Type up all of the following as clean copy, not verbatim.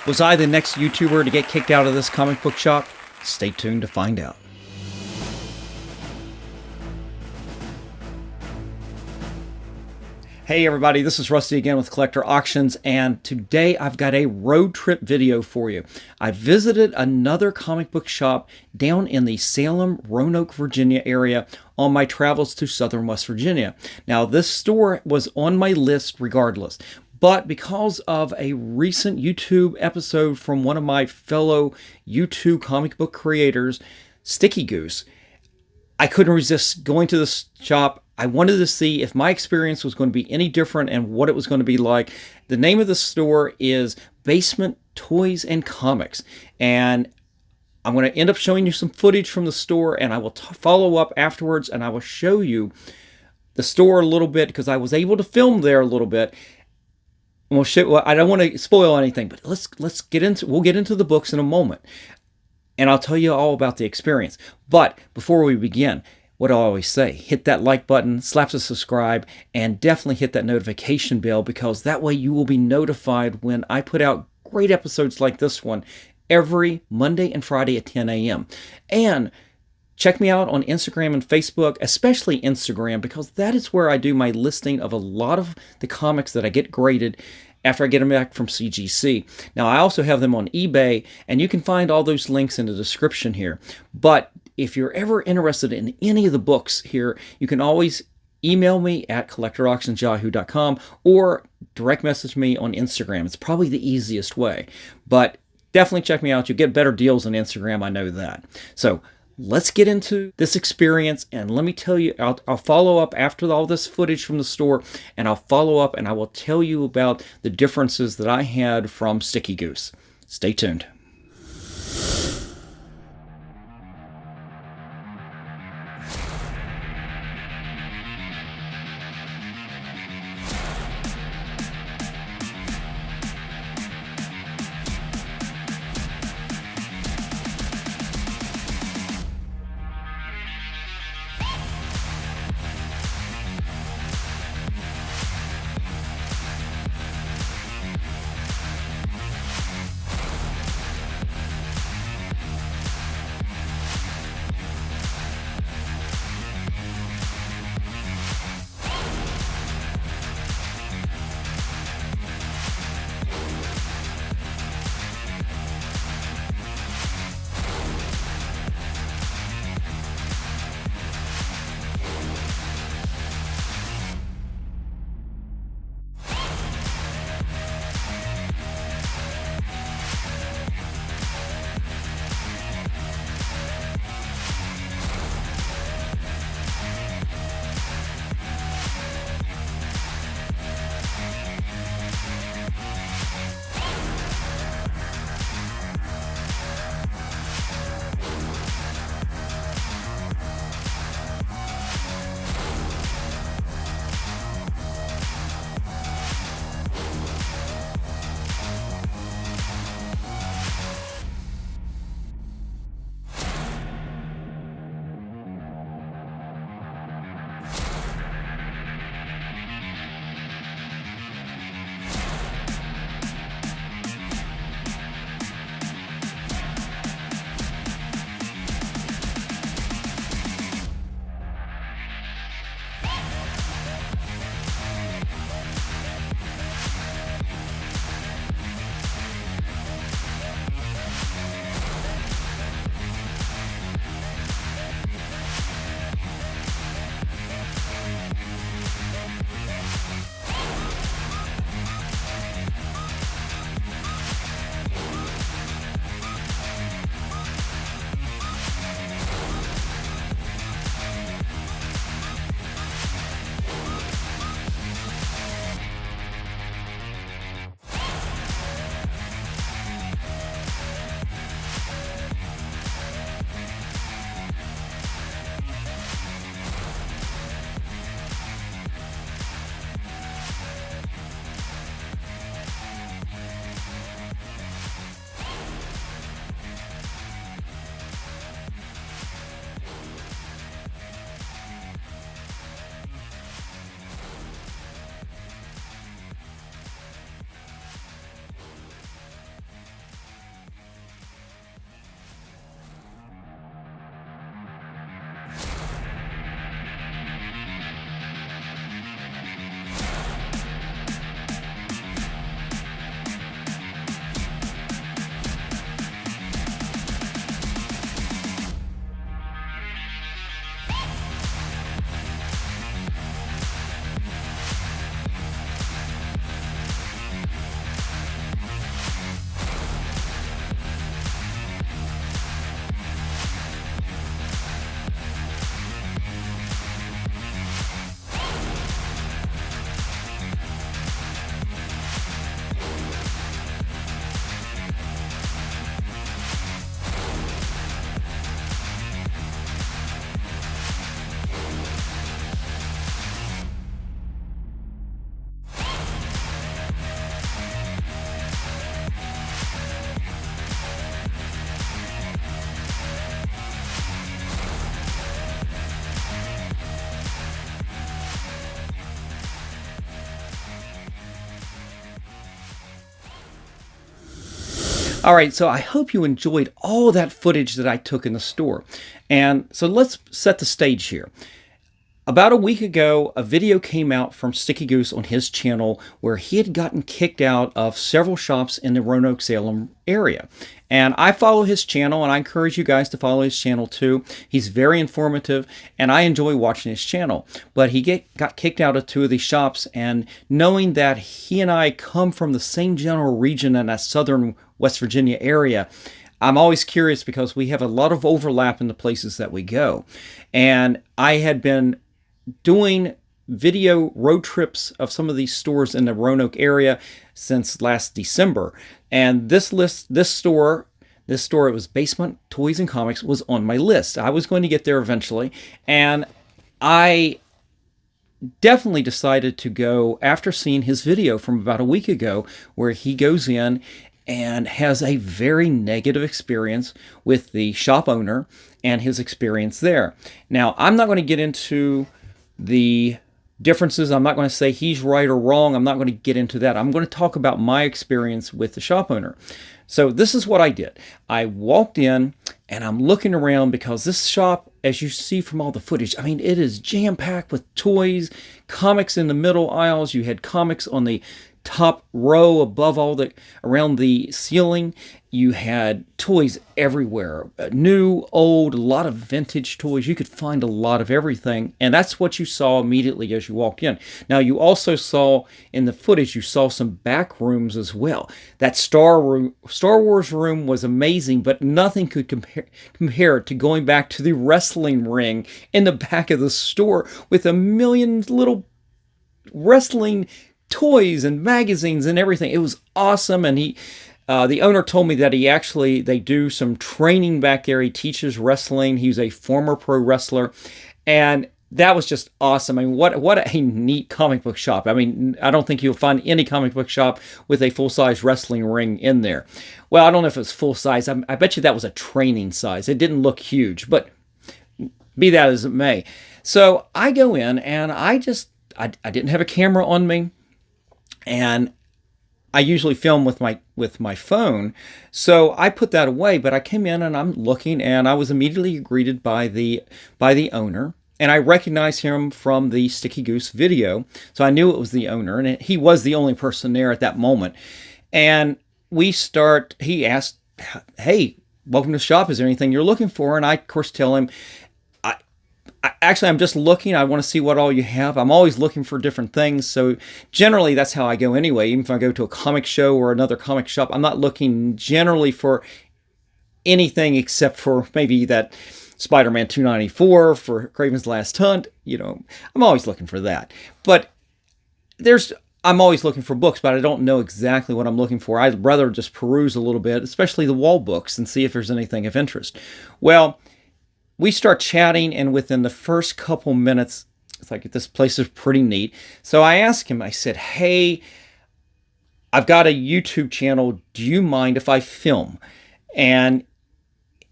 Was I the next YouTuber to get kicked out of this comic book shop? Stay tuned to find out. Hey everybody, this is Rusty again with Collector Auctions, and today I've got a road trip video for you. I visited another comic book shop down in the Salem, Roanoke, Virginia area on my travels to southern West Virginia. Now this store was on my list regardless, but because of a recent YouTube episode from one of my fellow YouTube comic book creators, Sticky Goose, I couldn't resist going to this shop. I wanted to see if my experience was going to be any different and what it was going to be like. The name of the store is Basement Toys and Comics. And I'm going to end up showing you some footage from the store, and I will follow up afterwards, and I will show you the store a little bit because I was able to film there a little bit. And we'll show, I don't want to spoil anything, but we'll get into the books in a moment. And I'll tell you all about the experience. But before we begin, what I always say, hit that like button, slap the subscribe, and definitely hit that notification bell, because that way you will be notified when I put out great episodes like this one every Monday and Friday at 10 a.m. And check me out on Instagram and Facebook, especially Instagram, because that is where I do my listing of a lot of the comics that I get graded after I get them back from CGC. Now, I also have them on eBay, and you can find all those links in the description here. But if you're ever interested in any of the books here, you can always email me at collectorauctions@yahoo.com or direct message me on Instagram. It's probably the easiest way. But definitely check me out. You'll get better deals on Instagram, I know that. So let's get into this experience, and let me tell you, I'll follow up after all this footage from the store, and I'll follow up and I will tell you about the differences that I had from Sticky Goose. Stay tuned. All right, so I hope you enjoyed all that footage that I took in the store. And so let's set the stage here. About a week ago, a video came out from Sticky Goose on his channel where he had gotten kicked out of several shops in the Roanoke, Salem area. And I follow his channel, and I encourage you guys to follow his channel too. He's very informative, and I enjoy watching his channel. But he got kicked out of 2 of these shops, and knowing that he and I come from the same general region in that southern West Virginia area, I'm always curious because we have a lot of overlap in the places that we go. And I had been doing video road trips of some of these stores in the Roanoke area since last December. And this store, it was Basement Toys and Comics, was on my list. I was going to get there eventually. And I definitely decided to go after seeing his video from about a week ago where he goes in and has a very negative experience with the shop owner and his experience there. Now, I'm not going to get into the differences. I'm not going to say he's right or wrong. I'm not going to get into that. I'm going to talk about my experience with the shop owner. So this is what I did. I walked in and I'm looking around because this shop, as you see from all the footage, I mean, it is jam-packed with toys, comics in the middle aisles. You had comics on the top row above around the ceiling. You had toys everywhere, new, old, a lot of vintage toys. You could find a lot of everything, and that's what you saw immediately as you walked in. Now, you also saw in the footage, you saw some back rooms as well. That Star Wars room was amazing, but nothing could compare to going back to the wrestling ring in the back of the store with a million little wrestling toys and magazines and everything. It was awesome. And the owner told me that they do some training back there. He teaches wrestling. He's a former pro wrestler. And that was just awesome. I mean, what a neat comic book shop. I mean, I don't think you'll find any comic book shop with a full-size wrestling ring in there. Well, I don't know if it was full-size. I bet you that was a training size. It didn't look huge, but be that as it may. So I go in and I didn't have a camera on me. And I usually film with my phone, so I put that away. But I came in and I'm looking, and I was immediately greeted by the owner, and I recognized him from the Sticky Goose video, so I knew it was the owner, and he was the only person there at that moment. And he asked, "Hey, welcome to the shop. Is there anything you're looking for?" And I, of course, tell him, I'm just looking. I want to see what all you have. I'm always looking for different things. So generally, that's how I go anyway. Even if I go to a comic show or another comic shop, I'm not looking generally for anything except for maybe that Spider-Man 294 for Kraven's Last Hunt. You know, I'm always looking for that. But I'm always looking for books, but I don't know exactly what I'm looking for. I'd rather just peruse a little bit, especially the wall books, and see if there's anything of interest. Well, we start chatting, and within the first couple minutes, it's like, this place is pretty neat. So I asked him, I said, "Hey, I've got a YouTube channel. Do you mind if I film?" And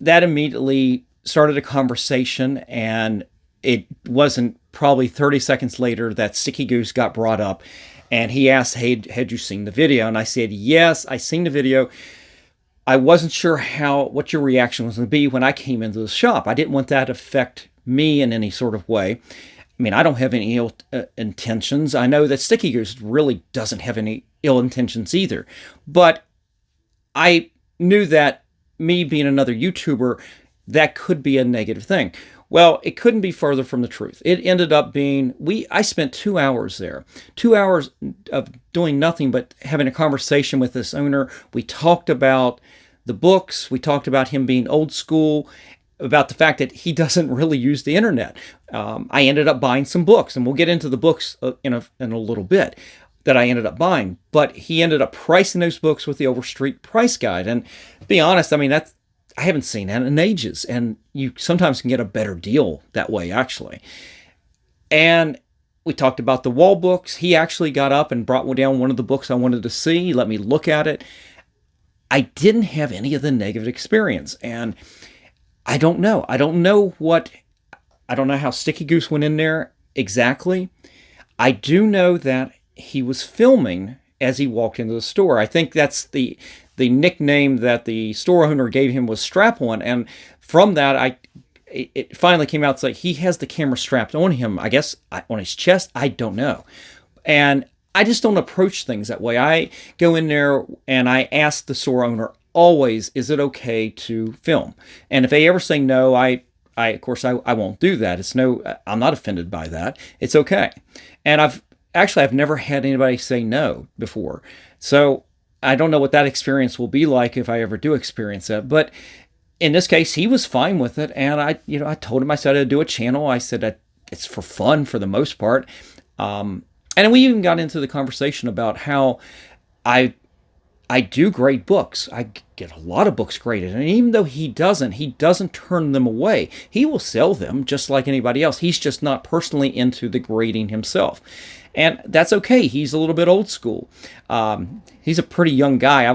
that immediately started a conversation, and it wasn't probably 30 seconds later that Sticky Goose got brought up, and he asked, "Hey, had you seen the video?" And I said, "Yes, I seen the video. I wasn't sure what your reaction was going to be when I came into the shop. I didn't want that to affect me in any sort of way. I mean, I don't have any ill intentions. I know that Sticky Goose really doesn't have any ill intentions either. But I knew that me being another YouTuber, that could be a negative thing." Well, it couldn't be further from the truth. It ended up being, I spent 2 hours there. 2 hours of doing nothing but having a conversation with this owner. We talked about the books. We talked about him being old school, about the fact that he doesn't really use the internet. I ended up buying some books, and we'll get into the books in a little bit that I ended up buying. But he ended up pricing those books with the Overstreet price guide. And to be honest, I mean, I haven't seen that in ages, and you sometimes can get a better deal that way, actually. And we talked about the wall books. He actually got up and brought down one of the books I wanted to see. He let me look at it. I didn't have any of the negative experience, and I don't know. I don't know how Sticky Goose went in there exactly. I do know that he was filming as he walked into the store. I think that's the the nickname that the store owner gave him was Strap-On, and from that, it finally came out like he has the camera strapped on him, I guess, on his chest. I don't know. And I just don't approach things that way. I go in there and I ask the store owner always, is it okay to film? And if they ever say no, I of course, I won't do that. I'm not offended by that. It's okay. And I've never had anybody say no before. So I don't know what that experience will be like if I ever do experience it. But in this case, he was fine with it. And I told him, I said I'd do a channel. I said that it's for fun for the most part. And we even got into the conversation about how I do grade books. I get a lot of books graded. And even though he doesn't turn them away. He will sell them just like anybody else. He's just not personally into the grading himself. And that's okay. He's a little bit old school. He's a pretty young guy.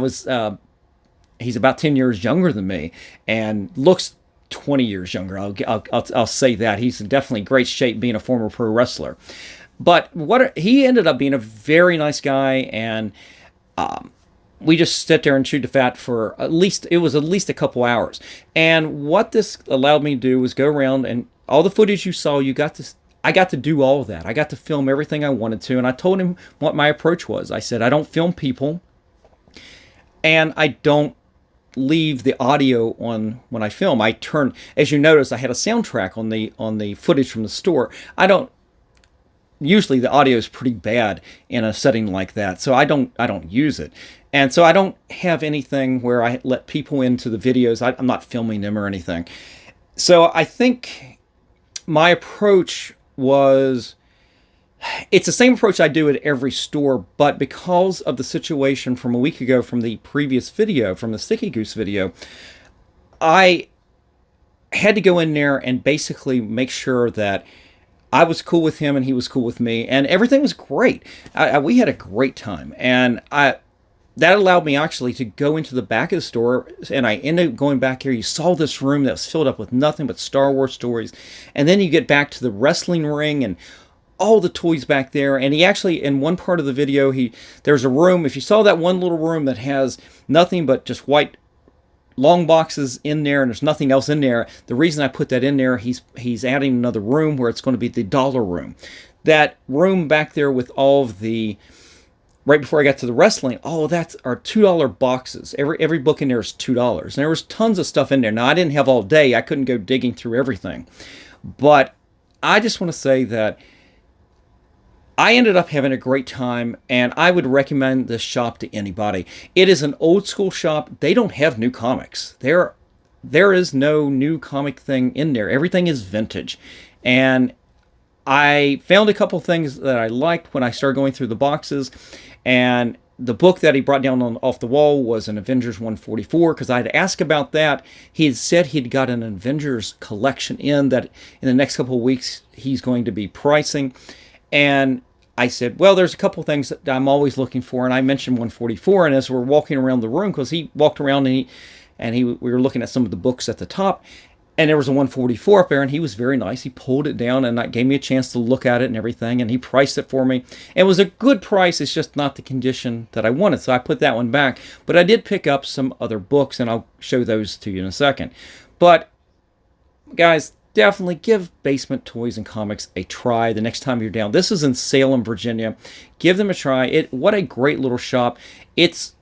He's about 10 years younger than me and looks 20 years younger. I'll say that. He's in definitely great shape being a former pro wrestler. But he ended up being a very nice guy, and we just sat there and chewed the fat for at least a couple hours. And what this allowed me to do was go around, and all the footage you saw, I got to do all of that. I got to film everything I wanted to, and I told him what my approach was. I said, I don't film people, and I don't leave the audio on when I film. As you notice, I had a soundtrack on the footage from the store. Usually the audio is pretty bad in a setting like that, so I don't use it. And so I don't have anything where I let people into the videos. I'm not filming them or anything. So I think my approach it's the same approach I do at every store, but because of the situation from a week ago from the previous video, from the Sticky Goose video, I had to go in there and basically make sure that I was cool with him and he was cool with me, and everything was great. We had a great time, and that allowed me actually to go into the back of the store, and I ended up going back here. You saw this room that was filled up with nothing but Star Wars stories, and then you get back to the wrestling ring and all the toys back there. And he actually, in one part of the video, there's a room, if you saw that one little room that has nothing but just white long boxes in there and there's nothing else in there, the reason I put that in there, he's adding another room where it's going to be the dollar room. That room back there with all of right before I got to the wrestling, that's our $2 boxes. Every book in there is $2. And there was tons of stuff in there. Now, I didn't have all day. I couldn't go digging through everything. But I just want to say that I ended up having a great time, and I would recommend this shop to anybody. It is an old school shop. They don't have new comics. There is no new comic thing in there. Everything is vintage. And I found a couple things that I liked when I started going through the boxes, and the book that he brought down off the wall was an Avengers 144, because I had asked about that. He had said he'd got an Avengers collection that in the next couple of weeks he's going to be pricing. And I said, well, there's a couple things that I'm always looking for, and I mentioned 144. And as we're walking around the room, because he walked around and we were looking at some of the books at the top, and there was a 144 up there, and he was very nice. He pulled it down and gave me a chance to look at it and everything, and he priced it for me. It was a good price. It's just not the condition that I wanted, so I put that one back. But I did pick up some other books, and I'll show those to you in a second. But, guys, definitely give Basement Toys and Comics a try the next time you're down. This is in Salem, Virginia. Give them a try. What a great little shop. It's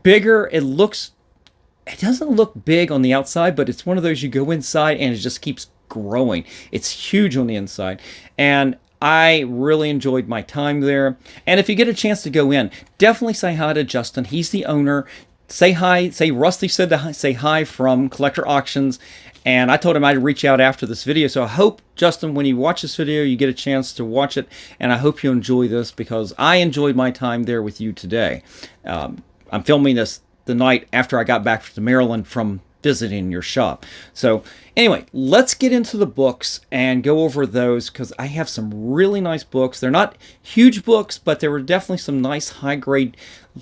bigger. It doesn't look big on the outside, but it's one of those you go inside and it just keeps growing. It's huge on the inside. And I really enjoyed my time there. And if you get a chance to go in, definitely say hi to Justin. He's the owner. Say hi. Say Rusty said to say hi from Collector Auctions. And I told him I'd reach out after this video. So I hope, Justin, when you watch this video, you get a chance to watch it. And I hope you enjoy this, because I enjoyed my time there with you today. I'm filming this the night after I got back to Maryland from visiting your shop. So anyway, let's get into the books and go over those, because I have some really nice books. They're not huge books, but there were definitely some nice high-grade,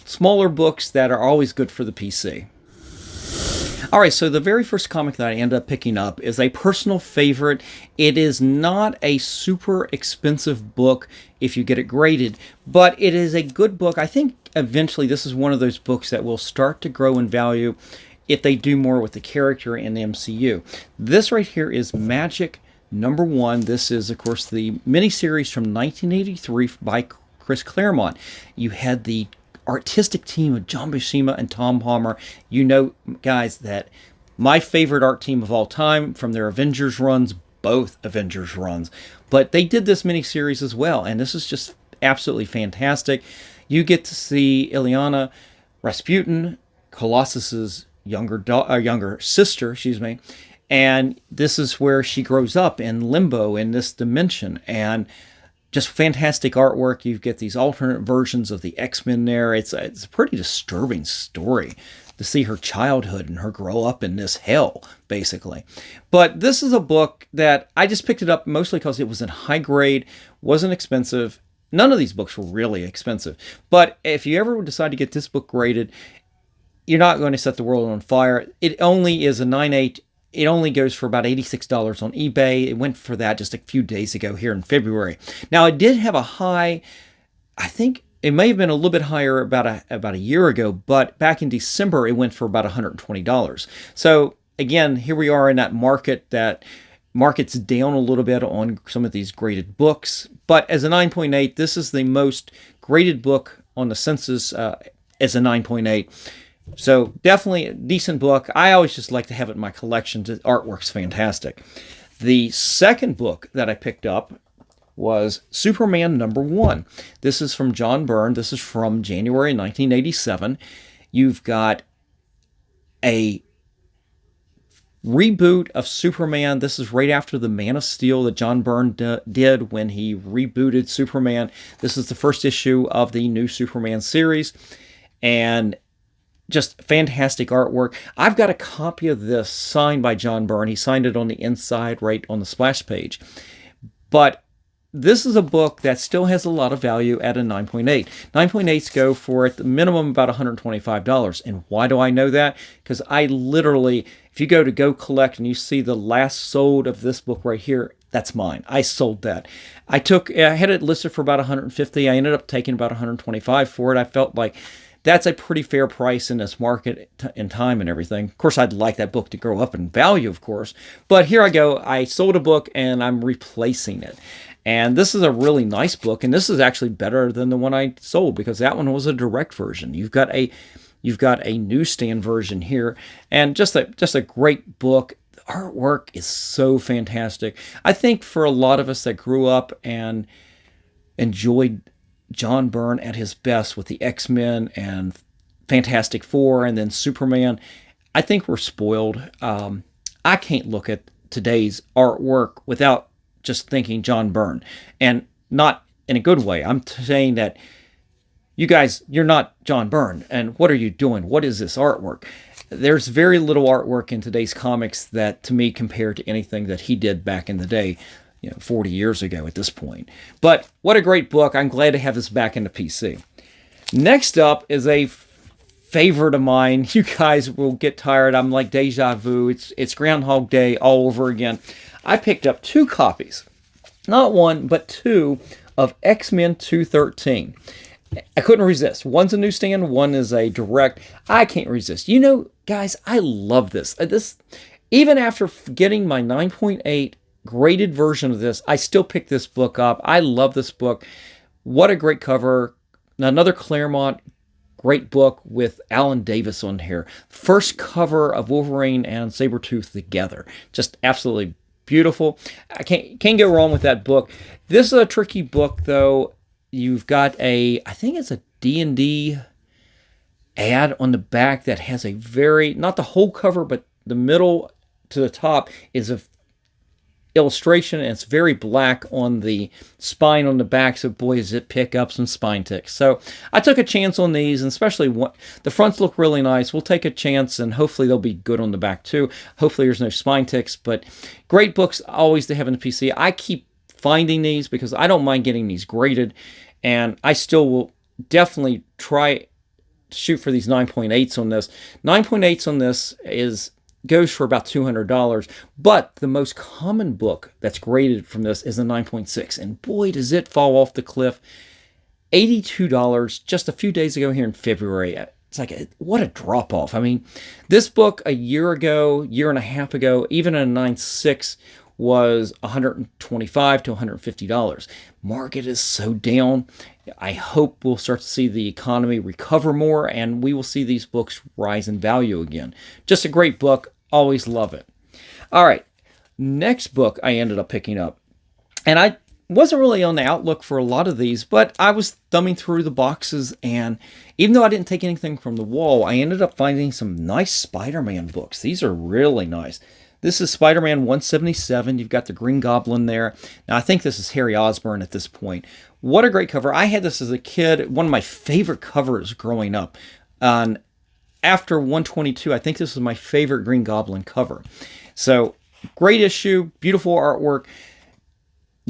smaller books that are always good for the PC. All right, so the very first comic that I ended up picking up is a personal favorite. It is not a super expensive book if you get it graded, but it is a good book. I think eventually this is one of those books that will start to grow in value if they do more with the character in the MCU. This right here is Magic #1. This is, of course, the miniseries from 1983 by Chris Claremont. You had the artistic team of John Buscema and Tom Palmer. You know, guys, that my favorite art team of all time from their Avengers runs, both Avengers runs. But they did this miniseries as well, and this is just absolutely fantastic. You get to see Illyana Rasputin, Colossus's younger sister, and this is where she grows up in limbo in this dimension, and just fantastic artwork. You get these alternate versions of the X-Men there. It's a pretty disturbing story to see her childhood and her grow up in this hell, basically. But this is a book that I just picked it up mostly because it was in high grade, wasn't expensive. None of these books were really expensive. But if you ever decide to get this book graded, you're not going to set the world on fire. It only is a 9.8. It only goes for about $86 on eBay. It went for that just a few days ago here in February. Now, it did have a high, I think it may have been a little bit higher about a year ago, but back in December, it went for about $120. So again, here we are in that market's down a little bit on some of these graded books. But as a 9.8, this is the most graded book on the census as a 9.8. So definitely a decent book. I always just like to have it in my collection. The artwork's fantastic. The second book that I picked up was Superman #1. This is from John Byrne. This is from January 1987. You've got a reboot of Superman. This is right after the Man of Steel that John Byrne did when he rebooted Superman. This is the first issue of the new Superman series. And just fantastic artwork. I've got a copy of this signed by John Byrne. He signed it on the inside right on the splash page. But this is a book that still has a lot of value at a 9.8. 9.8s go for at the minimum about $125. And why do I know that? Because I literally, if you go to Go Collect and you see the last sold of this book right here, that's mine. I sold that. I had it listed for about $150. I ended up taking about $125 for it. I felt like that's a pretty fair price in this market and time and everything. Of course, I'd like that book to grow up in value, of course. But here I go. I sold a book and I'm replacing it. And this is a really nice book. And this is actually better than the one I sold because that one was a direct version. You've got a newsstand version here. And just a great book. The artwork is so fantastic. I think for a lot of us that grew up and enjoyed John Byrne at his best with the X-Men and Fantastic Four and then Superman, I think we're spoiled. I can't look at today's artwork without just thinking John Byrne, and not in a good way. I'm saying that you guys, you're not John Byrne, and what are you doing? What is this artwork? There's very little artwork in today's comics that, to me, compared to anything that he did back in the day. 40 years ago at this point. But what a great book. I'm glad to have this back in the PC. Next up is a favorite of mine. You guys will get tired. I'm like deja vu. It's Groundhog Day all over again. I picked up 2 copies, not one, but 2 of X-Men 213. I couldn't resist. One's a newsstand, one is a direct. I can't resist. Guys, I love this. Even after getting my 9.8 graded version of this, I still pick this book up. I love this book. What a great cover. Another Claremont great book with Alan Davis on here. First cover of Wolverine and Sabretooth together. Just absolutely beautiful. I can't go wrong with that book. This is a tricky book though. You've got I think it's a D&D ad on the back that has a very, not the whole cover, but the middle to the top is a illustration, and it's very black on the spine on the back, so boy does it pick up some spine ticks. So I took a chance on these, and especially the fronts look really nice. We'll take a chance, and hopefully they'll be good on the back too. Hopefully there's no spine ticks, but great books always to have in the PC. I keep finding these because I don't mind getting these graded, and I still will definitely try to shoot for these 9.8s on this. 9.8s on this is goes for about $200. But the most common book that's graded from this is a 9.6. And boy, does it fall off the cliff. $82 just a few days ago here in February. It's like, what a drop off. I mean, this book a year ago, year and a half ago, even a 9.6 was $125 to $150. Market is so down. I hope we'll start to see the economy recover more and we will see these books rise in value again. Just a great book. Always love it. All right. Next book I ended up picking up. And I wasn't really on the outlook for a lot of these, but I was thumbing through the boxes, and even though I didn't take anything from the wall, I ended up finding some nice Spider-Man books. These are really nice. This is Spider-Man 177. You've got the Green Goblin there. Now, I think this is Harry Osborn at this point. What a great cover. I had this as a kid. One of my favorite covers growing up. After 122, I think this is my favorite Green Goblin cover. So, great issue, beautiful artwork.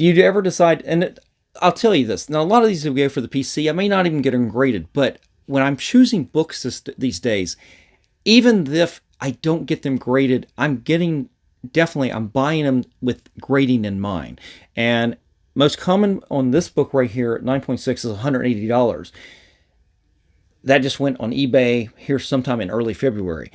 You'd ever decide, and I'll tell you this, now a lot of these will go for the PC. I may not even get them graded, but when I'm choosing books these days, even if I don't get them graded, I'm buying them with grading in mind. And most common on this book right here at 9.6 is $180. That just went on eBay here sometime in early February.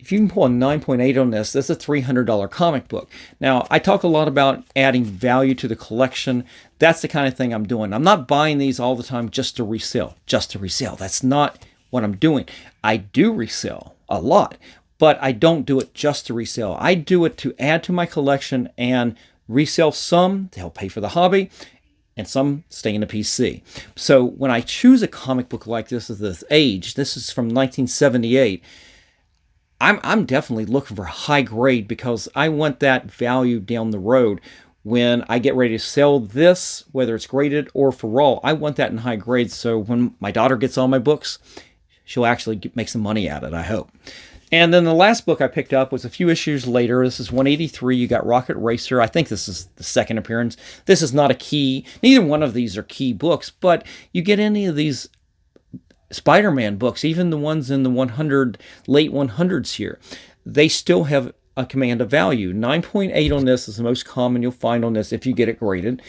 If you can pull a 9.8 on this, that's a $300 comic book. Now, I talk a lot about adding value to the collection. That's the kind of thing I'm doing. I'm not buying these all the time just to resell. That's not what I'm doing. I do resell a lot, but I don't do it just to resell. I do it to add to my collection and resell some to help pay for the hobby, and some stay in the PC. So when I choose a comic book like this of this age, this is from 1978, I'm definitely looking for high grade because I want that value down the road. When I get ready to sell this, whether it's graded or for raw, I want that in high grades. So when my daughter gets all my books, she'll actually make some money at it, I hope. And then the last book I picked up was a few issues later. This is 183. You got Rocket Racer. I think this is the second appearance. This is not a key. Neither one of these are key books, but you get any of these Spider-Man books, even the ones in the late 100s here, they still have a command of value. 9.8 on this is the most common you'll find on this if you get it graded.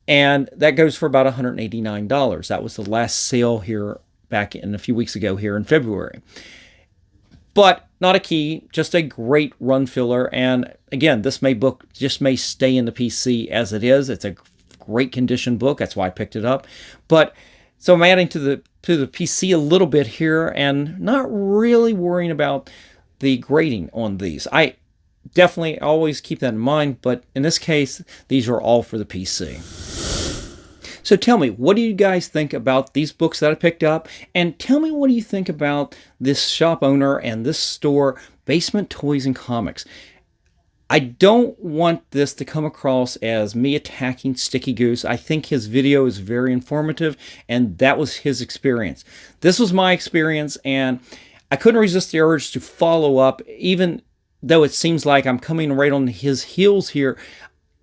And that goes for about $189. That was the last sale here back in a few weeks ago here in February. But not a key, just a great run filler. And again, this book just may stay in the PC as it is. It's a great condition book. That's why I picked it up. But so I'm adding to the PC a little bit here and not really worrying about the grading on these. I definitely always keep that in mind, but in this case, these are all for the PC. So tell me, what do you guys think about these books that I picked up? And tell me, what do you think about this shop owner and this store, Basement Toys and Comics? I don't want this to come across as me attacking Sticky Goose. I think his video is very informative, and that was his experience. This was my experience, and I couldn't resist the urge to follow up, even though it seems like I'm coming right on his heels here.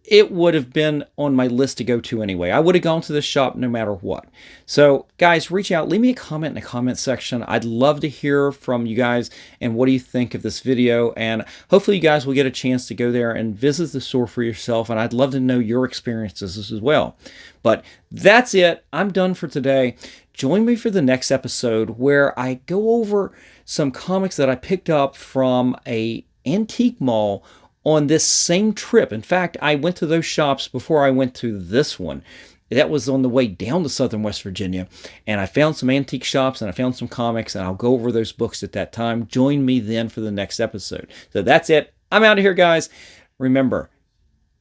It would have been on my list to go to anyway. I would have gone to this shop no matter what. So, guys, reach out. Leave me a comment in the comment section. I'd love to hear from you guys and what do you think of this video. And hopefully you guys will get a chance to go there and visit the store for yourself. And I'd love to know your experiences as well. But that's it. I'm done for today. Join me for the next episode where I go over some comics that I picked up from an antique mall on this same trip. In fact, I went to those shops before I went to this one. That was on the way down to southern West Virginia. And I found some antique shops and I found some comics, and I'll go over those books at that time. Join me then for the next episode. So that's it. I'm out of here, guys. Remember,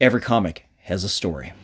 every comic has a story.